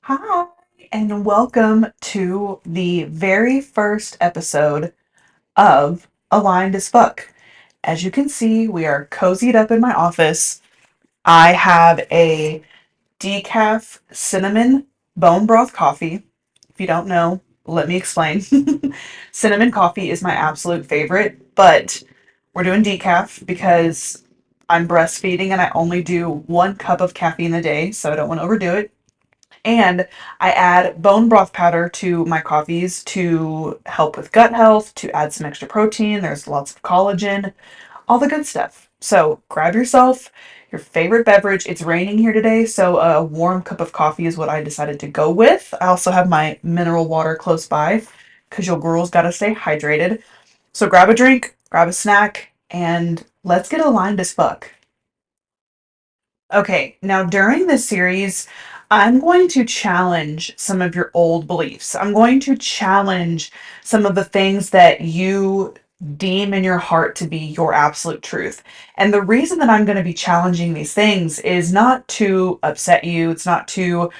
Hi, and welcome to the very first episode of Aligned as Fuck. As you can see, we are cozied up in my office. I have a decaf cinnamon bone broth coffee. If you don't know, let me explain. Cinnamon coffee is my absolute favorite, but we're doing decaf because I'm breastfeeding and I only do 1 cup of caffeine a day, so I don't want to overdo it. And I add bone broth powder to my coffees to help with gut health, to add some extra protein. There's lots of collagen, all the good stuff. So grab yourself your favorite beverage. It's raining here today, so a warm cup of coffee is what I decided to go with. I also have my mineral water close by because your girl's got to stay hydrated. So grab a drink, grab a snack, and let's get aligned as fuck. Okay, now during this series, I'm going to challenge some of your old beliefs. I'm going to challenge some of the things that you deem in your heart to be your absolute truth. And the reason that I'm going to be challenging these things is not to upset you, it's not to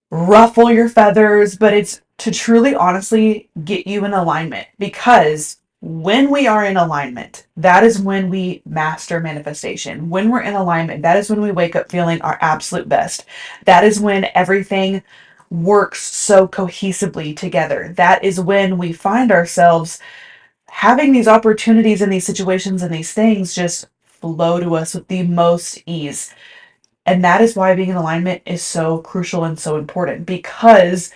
ruffle your feathers, but it's to truly, honestly get you in alignment. Because when we are in alignment, that is when we master manifestation. When we're in alignment, that is when we wake up feeling our absolute best. That is when everything works so cohesively together. That is when we find ourselves having these opportunities and these situations and these things just flow to us with the most ease. And that is why being in alignment is so crucial and so important because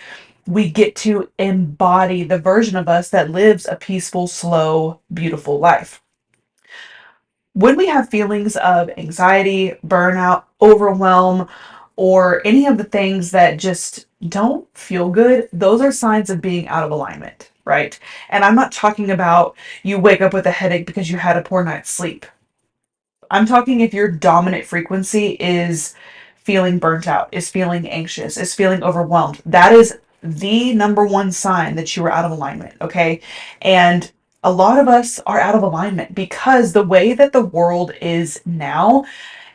we get to embody the version of us that lives a peaceful, slow, beautiful life. When we have feelings of anxiety, burnout, overwhelm, or any of the things that just don't feel good, those are signs of being out of alignment, right? And I'm not talking about you wake up with a headache because you had a poor night's sleep. I'm talking if your dominant frequency is feeling burnt out, is feeling anxious, is feeling overwhelmed. That is the number one sign that you are out of alignment, okay? And a lot of us are out of alignment because the way that the world is now,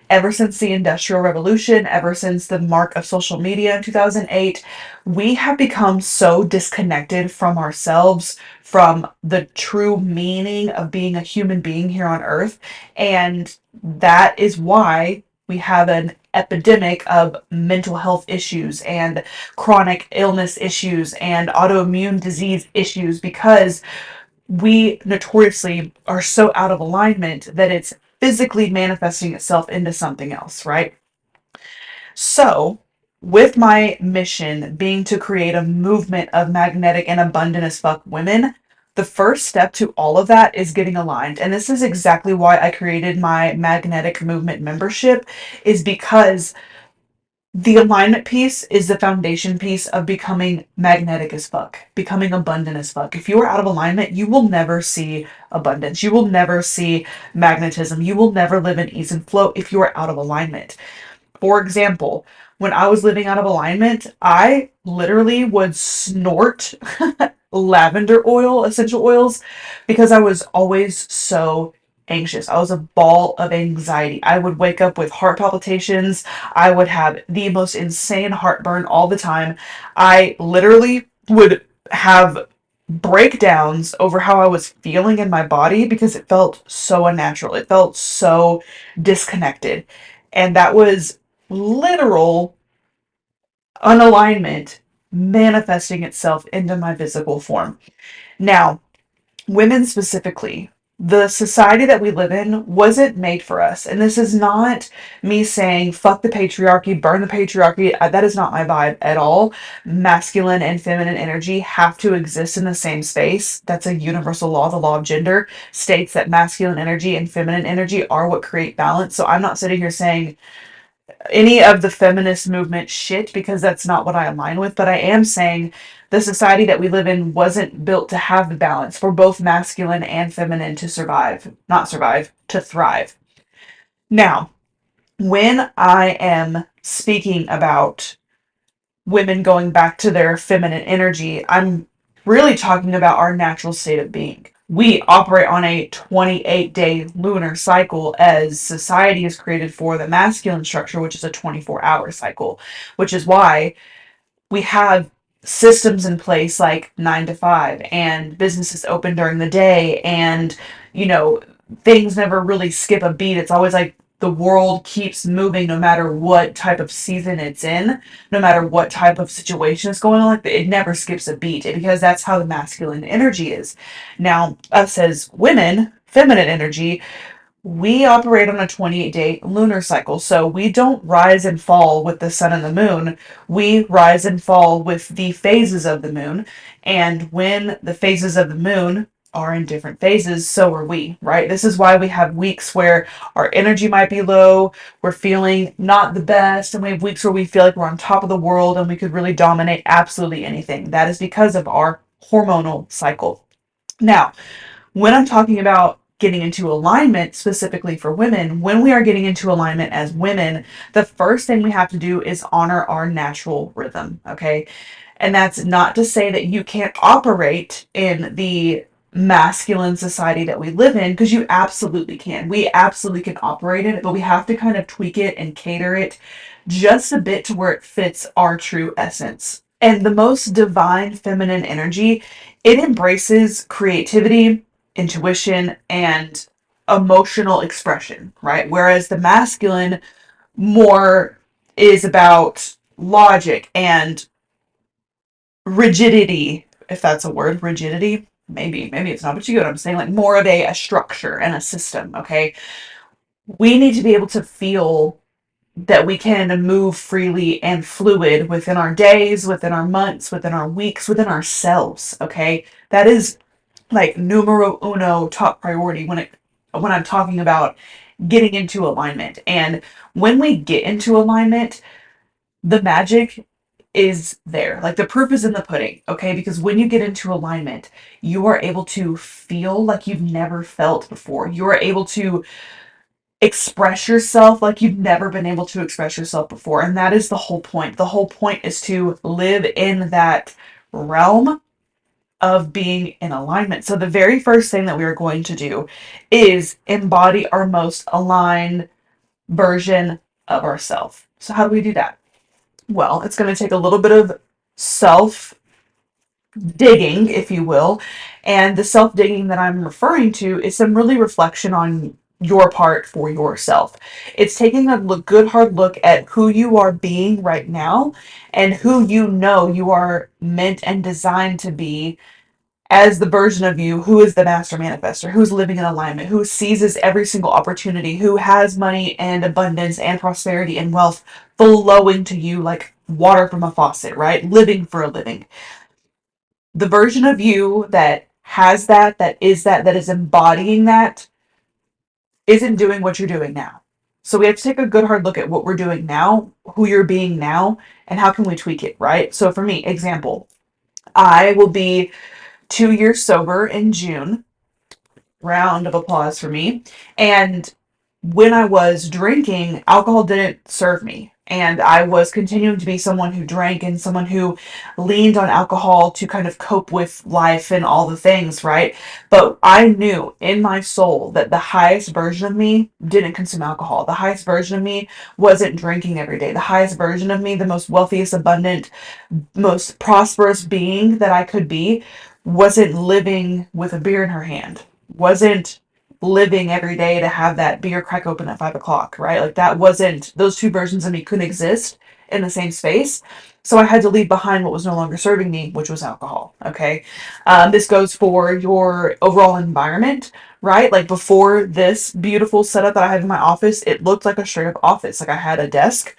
ever since the Industrial Revolution, ever since the mark of social media in 2008, we have become so disconnected from ourselves, from the true meaning of being a human being here on Earth. And that is why we have an epidemic of mental health issues and chronic illness issues and autoimmune disease issues because we notoriously are so out of alignment that it's physically manifesting itself into something else, right? So, with my mission being to create a movement of magnetic and abundant as fuck women, the first step to all of that is getting aligned. And this is exactly why I created my magnetic movement membership, is because the alignment piece is the foundation piece of becoming magnetic as fuck, becoming abundant as fuck. If you are out of alignment, you will never see abundance. You will never see magnetism. You will never live in ease and flow if you are out of alignment. For example, when I was living out of alignment, I literally would snort lavender oil, essential oils, because I was always so anxious. I was a ball of anxiety. I would wake up with heart palpitations. I would have the most insane heartburn all the time. I literally would have breakdowns over how I was feeling in my body because it felt so unnatural. It felt so disconnected. And that was literal unalignment manifesting itself into my physical form. Now, women specifically, the society that we live in wasn't made for us. And this is not me saying, fuck the patriarchy, burn the patriarchy. That is not my vibe at all. Masculine and feminine energy have to exist in the same space. That's a universal law. The law of gender states that masculine energy and feminine energy are what create balance. So I'm not sitting here saying any of the feminist movement shit because that's not what I align with, but I am saying the society that we live in wasn't built to have the balance for both masculine and feminine to survive, not survive, to thrive. Now, when I am speaking about women going back to their feminine energy, I'm really talking about our natural state of being. We operate on a 28-day lunar cycle as society is created for the masculine structure, which is a 24-hour cycle, which is why we have systems in place like 9 to 5 and businesses open during the day, and you know things never really skip a beat. It's always like the world keeps moving no matter what type of season it's in, no matter what type of situation is going on. Like it never skips a beat because that's how the masculine energy is. Now us as women, feminine energy, we operate on a 28-day lunar cycle, so we don't rise and fall with the sun and the moon. We rise and fall with the phases of the moon. And when the phases of the moon are in different phases, so are we, right? This is why we have weeks where our energy might be low, we're feeling not the best, and we have weeks where we feel like we're on top of the world and we could really dominate absolutely anything. That is because of our hormonal cycle. Now, when I'm talking about getting into alignment specifically for women, when we are getting into alignment as women, the first thing we have to do is honor our natural rhythm, okay? And that's not to say that you can't operate in the masculine society that we live in, because you absolutely can. We absolutely can operate in it, but we have to kind of tweak it and cater it just a bit to where it fits our true essence. And the most divine feminine energy, it embraces creativity, intuition, and emotional expression, right? Whereas the masculine more is about logic and rigidity, if that's a word, rigidity. Maybe it's not, but you get what I'm saying. Like more of a structure and a system, okay? We need to be able to feel that we can move freely and fluid within our days, within our months, within our weeks, within ourselves, okay? That is like numero uno, top priority when I'm talking about getting into alignment. And when we get into alignment, the magic is there. Like the proof is in the pudding, okay? Because when you get into alignment, you are able to feel like you've never felt before. You are able to express yourself like you've never been able to express yourself before. And that is the whole point. The whole point is to live in that realm of being in alignment. So the very first thing that we are going to do is embody our most aligned version of ourselves. So how do we do that? Well, it's going to take a little bit of self digging, if you will. And the self digging that I'm referring to is some really reflection on your part for yourself. It's taking a good hard look at who you are being right now and who you know you are meant and designed to be as the version of you who is the master manifester, who's living in alignment, who seizes every single opportunity, who has money and abundance and prosperity and wealth flowing to you like water from a faucet, right? Living for a living. The version of you that has that, that is embodying that, isn't doing what you're doing now. So we have to take a good hard look at what we're doing now, who you're being now, and how can we tweak it, right? So for me, example, I will be 2 years sober in June. Round of applause for me. And when I was drinking, alcohol didn't serve me. And I was continuing to be someone who drank and someone who leaned on alcohol to kind of cope with life and all the things, right? But I knew in my soul that the highest version of me didn't consume alcohol. The highest version of me wasn't drinking every day. The highest version of me, the most wealthiest, abundant, most prosperous being that I could be, wasn't living with a beer in her hand, wasn't living every day to have that beer crack open at 5 o'clock, right? Like that wasn't, those two versions of me couldn't exist in the same space. So I had to leave behind what was no longer serving me, which was alcohol. Okay. This goes for your overall environment, right? Like before this beautiful setup that I have in my office, it looked like a straight up office. Like I had a desk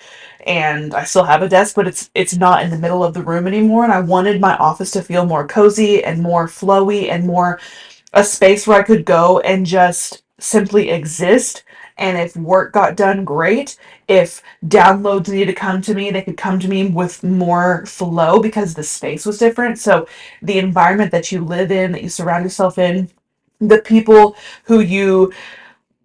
and I still have a desk, but it's not in the middle of the room anymore. And I wanted my office to feel more cozy and more flowy and more a space where I could go and just simply exist. And if work got done, great. If downloads needed to come to me, they could come to me with more flow because the space was different. So the environment that you live in, that you surround yourself in, the people who you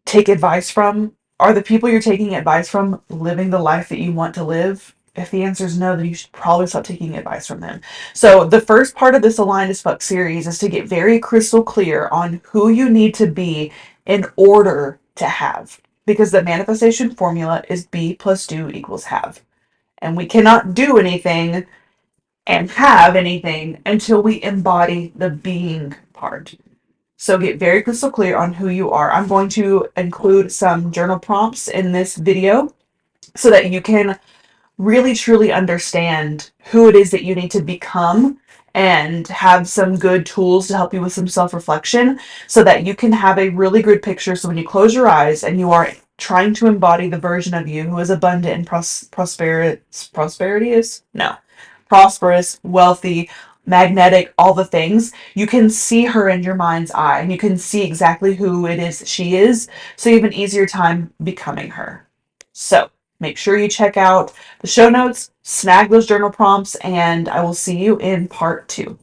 take advice from, are the people you're taking advice from living the life that you want to live? If the answer is no, then you should probably stop taking advice from them. So the first part of this Aligned as Fuck series is to get very crystal clear on who you need to be in order to have. Because the manifestation formula is be plus do equals have. And we cannot do anything and have anything until we embody the being part. So get very crystal clear on who you are. I'm going to include some journal prompts in this video so that you can really truly understand who it is that you need to become and have some good tools to help you with some self-reflection so that you can have a really good picture. So when you close your eyes and you are trying to embody the version of you who is abundant and prosperity is no prosperous, wealthy, magnetic, all the things, you can see her in your mind's eye and you can see exactly who it is she is, so you have an easier time becoming her. So make sure you check out the show notes, snag those journal prompts, and I will see you in part 2.